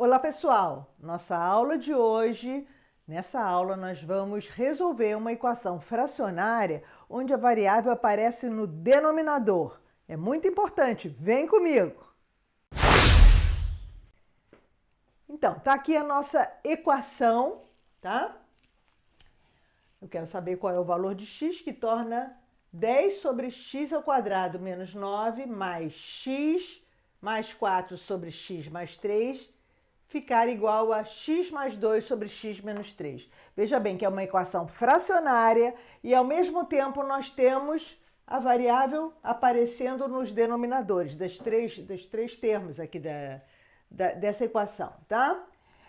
Olá pessoal, nossa aula de hoje, nessa aula nós vamos resolver uma equação fracionária onde a variável aparece no denominador. É muito importante, vem comigo! Então, tá aqui a nossa equação, tá? Eu quero saber qual é o valor de x que torna 10 sobre x ao quadrado menos 9 mais x mais 4 sobre x mais 3 ficar igual a x mais 2 sobre x menos 3. Veja bem que é uma equação fracionária e, ao mesmo tempo, nós temos a variável aparecendo nos denominadores dos três termos aqui dessa equação, tá?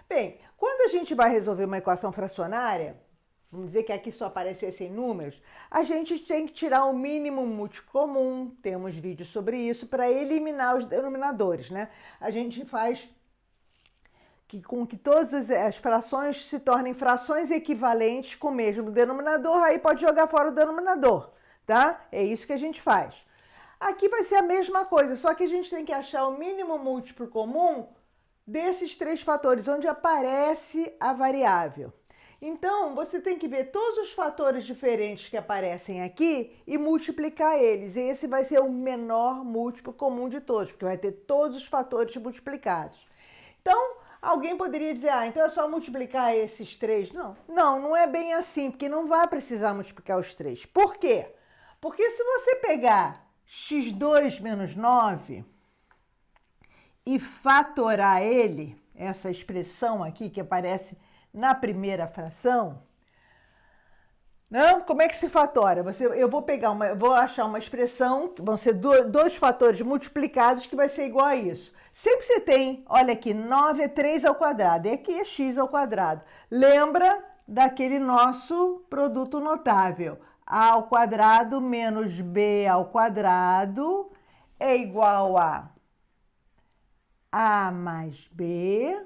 Bem, quando a gente vai resolver uma equação fracionária, vamos dizer que aqui só aparecessem números, a gente tem que tirar o mínimo múltiplo comum, temos vídeo sobre isso, para eliminar os denominadores, né? A gente faz com que todas as frações se tornem frações equivalentes com o mesmo denominador, aí pode jogar fora o denominador, tá? É isso que a gente faz. Aqui vai ser a mesma coisa, só que a gente tem que achar o mínimo múltiplo comum desses três fatores, onde aparece a variável. Então, você tem que ver todos os fatores diferentes que aparecem aqui e multiplicar eles. E esse vai ser o menor múltiplo comum de todos, porque vai ter todos os fatores multiplicados. Então, alguém poderia dizer, então é só multiplicar esses três. Não é bem assim, porque não vai precisar multiplicar os três. Por quê? Porque se você pegar x2 menos 9 e fatorar ele, essa expressão aqui que aparece na primeira fração, não? Como é que se fatora? Eu vou achar uma expressão, que vão ser dois fatores multiplicados, que vai ser igual a isso. Sempre você tem, olha aqui, 9 é 3 ao quadrado, e aqui é x ao quadrado. Lembra daquele nosso produto notável. A ao quadrado menos b ao quadrado é igual a mais b,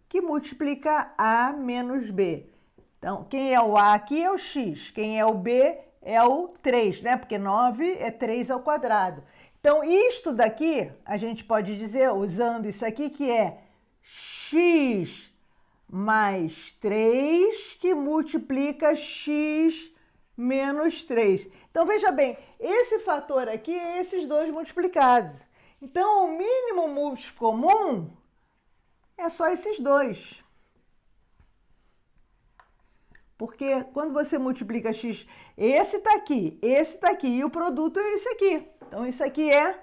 que multiplica a menos b. Então, quem é o a aqui é o x, quem é o b é o 3, né? Porque 9 é 3 ao quadrado. Então, isto daqui, a gente pode dizer, usando isso aqui, que é x mais 3, que multiplica x menos 3. Então, veja bem, esse fator aqui é esses dois multiplicados. Então, o mínimo múltiplo comum é só esses dois. Porque quando você multiplica x, esse tá aqui, e o produto é esse aqui. Então, isso aqui é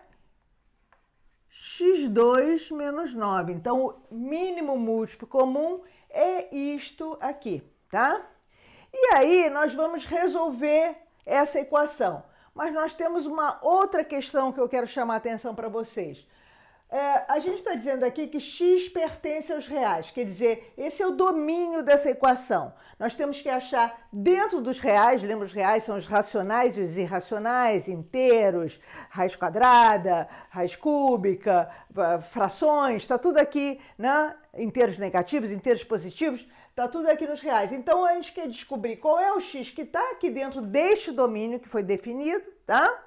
x2 menos 9. Então, o mínimo múltiplo comum é isto aqui, tá? E aí, nós vamos resolver essa equação. Mas nós temos uma outra questão que eu quero chamar a atenção para vocês. A gente está dizendo aqui que x pertence aos reais, quer dizer, esse é o domínio dessa equação. Nós temos que achar dentro dos reais, lembra, os reais são os racionais e os irracionais, inteiros, raiz quadrada, raiz cúbica, frações, está tudo aqui, né? Inteiros negativos, inteiros positivos, está tudo aqui nos reais. Então, a gente quer descobrir qual é o x que está aqui dentro deste domínio que foi definido, tá?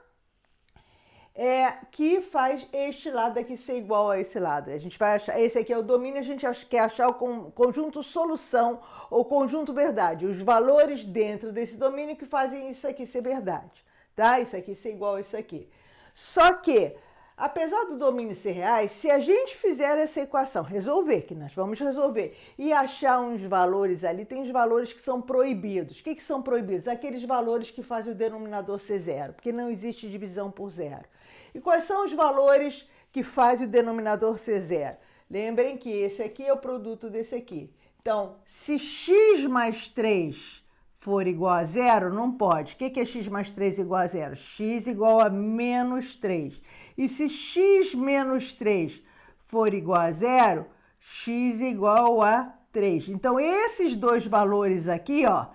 Que faz este lado aqui ser igual a esse lado. A gente vai achar, esse aqui é o domínio, a gente quer achar o conjunto solução ou conjunto verdade, os valores dentro desse domínio que fazem isso aqui ser verdade, tá? Isso aqui ser igual a isso aqui. Só que, apesar do domínio ser reais, se a gente fizer essa equação, resolver, que nós vamos resolver, e achar uns valores ali, tem os valores que são proibidos. O que são proibidos? Aqueles valores que fazem o denominador ser zero, porque não existe divisão por zero. E quais são os valores que fazem o denominador ser zero? Lembrem que esse aqui é o produto desse aqui. Então, se x mais 3 for igual a zero, não pode. O que é x mais 3 igual a zero? X igual a menos 3. E se x menos 3 for igual a zero, x igual a 3. Então, esses dois valores aqui, ó,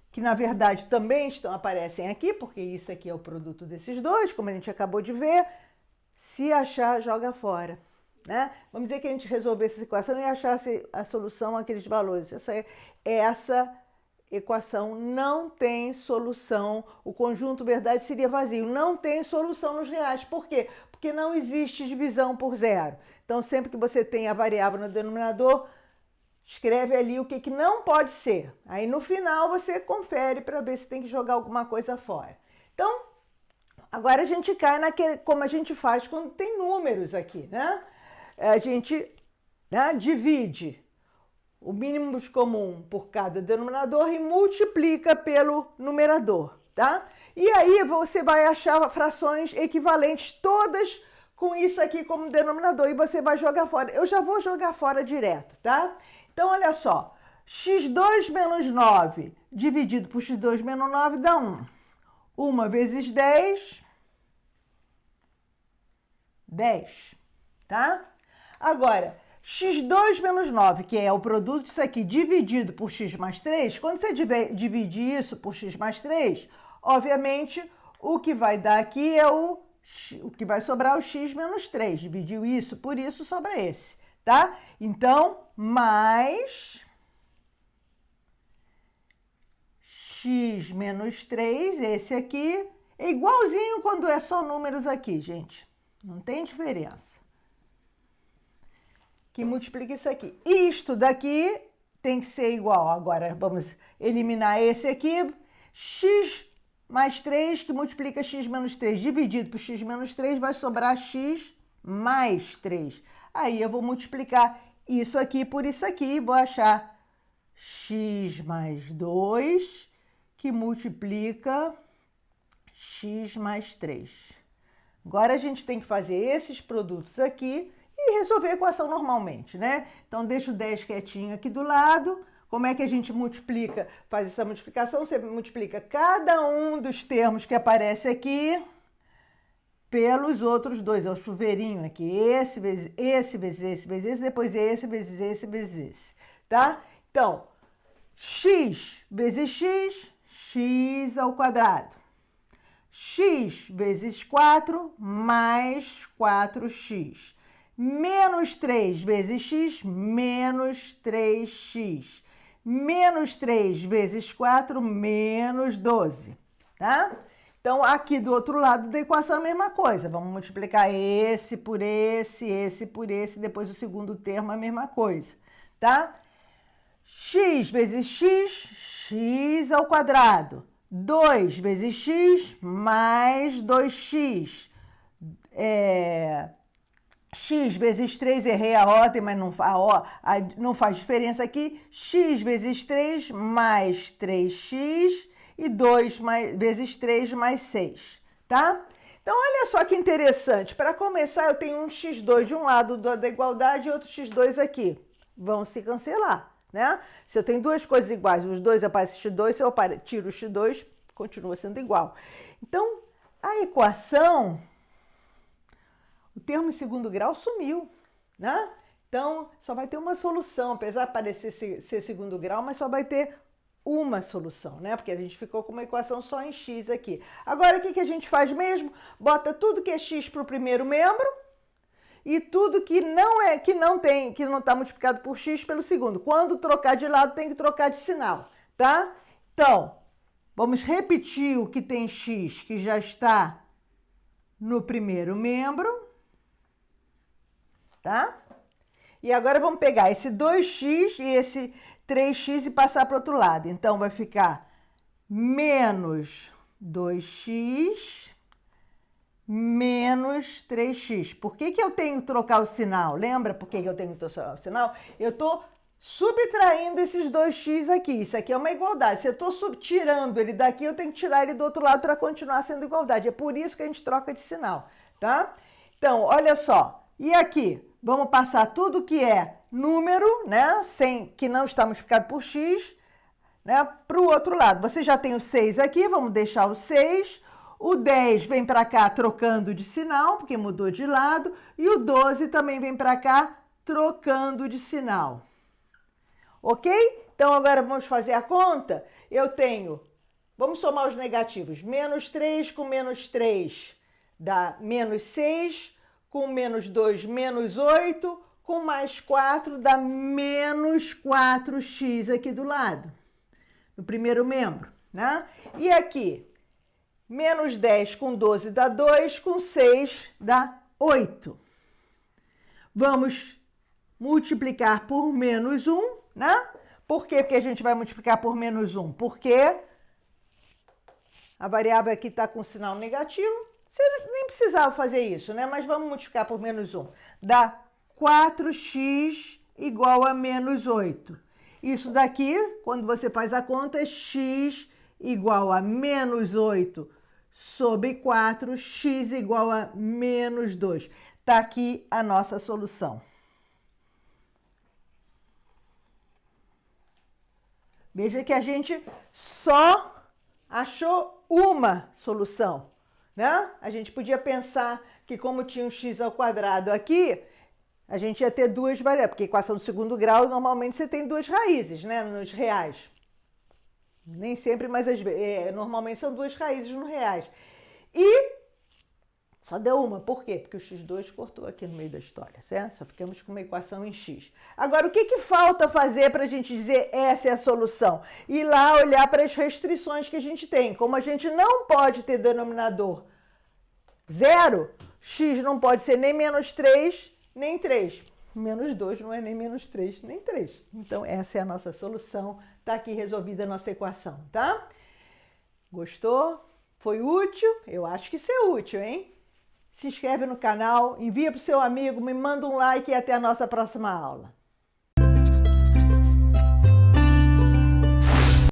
que na verdade também aparecem aqui, porque isso aqui é o produto desses dois, como a gente acabou de ver, se achar, joga fora, né? Vamos dizer que a gente resolvesse essa equação e achasse a solução àqueles valores. Essa equação não tem solução, o conjunto verdade seria vazio, não tem solução nos reais. Por quê? porque não existe divisão por zero. Então, sempre que você tem a variável no denominador, escreve ali o que não pode ser. Aí, no final, você confere para ver se tem que jogar alguma coisa fora. Então, agora a gente cai naquele, como a gente faz quando tem números aqui, né? A gente, né, divide o mínimo comum por cada denominador e multiplica pelo numerador, tá? E aí você vai achar frações equivalentes todas com isso aqui como denominador e você vai jogar fora. Eu já vou jogar fora direto, tá? Então, olha só, x2 menos 9 dividido por x2 menos 9 dá 1. 1 vezes 10, 10, tá? Agora, x2 menos 9, que é o produto disso aqui, dividido por x mais 3, quando você divide isso por x mais 3, obviamente, o que vai dar aqui é o que vai sobrar é o x menos 3. Dividiu isso por isso, sobra esse, tá? Então, mais x menos 3, esse aqui, é igualzinho quando é só números aqui, gente. Não tem diferença. Que multiplica isso aqui. Isto daqui tem que ser igual. Agora, vamos eliminar esse aqui. X mais 3, que multiplica x menos 3, dividido por x menos 3, vai sobrar x mais 3. Aí eu vou multiplicar isso aqui por isso aqui e vou achar x mais 2, que multiplica x mais 3. Agora a gente tem que fazer esses produtos aqui e resolver a equação normalmente, né? Então, deixa o 10 quietinho aqui do lado. Como é que a gente multiplica? Faz essa multiplicação, você multiplica cada um dos termos que aparece aqui pelos outros dois. É o chuveirinho aqui. Esse vezes esse, vezes esse, vezes esse, depois esse, vezes esse, vezes esse, tá? Então, x vezes x, x ao quadrado. X vezes 4 mais 4x. Menos 3 vezes x, menos 3x. Menos 3 vezes 4, menos 12, tá? Então, aqui do outro lado da equação é a mesma coisa. Vamos multiplicar esse por esse por esse, depois o segundo termo é a mesma coisa, tá? X vezes x, x ao quadrado. 2 vezes x mais 2x. X vezes 3, errei a ordem, mas não faz diferença aqui. X vezes 3 mais 3x e 2 vezes 3 mais 6, tá? Então, olha só que interessante. Para começar, eu tenho um x2 de um lado da igualdade e outro x2 aqui. Vão se cancelar, né? Se eu tenho duas coisas iguais, os dois aparecem x2, se eu tiro o x2, continua sendo igual. Então, a equação, o termo em segundo grau sumiu, né? Então, só vai ter uma solução, apesar de parecer ser segundo grau, mas só vai ter uma solução, né? Porque a gente ficou com uma equação só em x aqui. Agora, o que a gente faz mesmo? Bota tudo que é x para o primeiro membro e tudo que não está multiplicado por x pelo segundo. Quando trocar de lado, tem que trocar de sinal, tá? Então, vamos repetir o que tem x, que já está no primeiro membro, tá? E agora vamos pegar esse 2x e esse 3x e passar para o outro lado. Então, vai ficar menos 2x menos 3x. Por que eu tenho que trocar o sinal? Lembra por que eu tenho que trocar o sinal? Eu estou subtraindo esses 2x aqui. Isso aqui é uma igualdade. Se eu estou tirando ele daqui, eu tenho que tirar ele do outro lado para continuar sendo igualdade. É por isso que a gente troca de sinal, tá? Então, olha só. E aqui, vamos passar tudo que é número, né? Que não está multiplicado por x, né? Para o outro lado. Você já tem o 6 aqui, vamos deixar o 6. O 10 vem para cá trocando de sinal, porque mudou de lado. E o 12 também vem para cá trocando de sinal. Ok? Então, agora vamos fazer a conta. Eu tenho, vamos somar os negativos. Menos 3 com menos 3 dá menos 6. Com menos 2, menos 8. Com mais 4 dá menos 4x aqui do lado. No primeiro membro, né? E aqui, menos 10 com 12 dá 2, com 6 dá 8. Vamos multiplicar por menos 1, né? Por quê? Porque a gente vai multiplicar por menos 1? Porque a variável aqui está com sinal negativo. Você nem precisava fazer isso, né? Mas vamos multiplicar por menos 1. Dá 4x igual a menos 8. Isso daqui, quando você faz a conta, é x igual a menos 8 sobre 4, x igual a menos 2. Está aqui a nossa solução. Veja que a gente só achou uma solução, né? A gente podia pensar que como tinha um x ao quadrado aqui, a gente ia ter duas variáveis, porque equação do segundo grau, normalmente você tem duas raízes, né, nos reais. Nem sempre, mas normalmente são duas raízes no reais. E só deu uma. Por quê? Porque o x2 cortou aqui no meio da história, certo? Só ficamos com uma equação em x. Agora, o que falta fazer para a gente dizer essa é a solução? Ir lá olhar para as restrições que a gente tem. Como a gente não pode ter denominador zero, x não pode ser nem menos 3, nem 3. Menos 2 não é nem menos 3, nem 3. Então, essa é a nossa solução. Está aqui resolvida a nossa equação, tá? Gostou? Foi útil? Eu acho que isso é útil, hein? Se inscreve no canal, envia para o seu amigo, me manda um like e até a nossa próxima aula.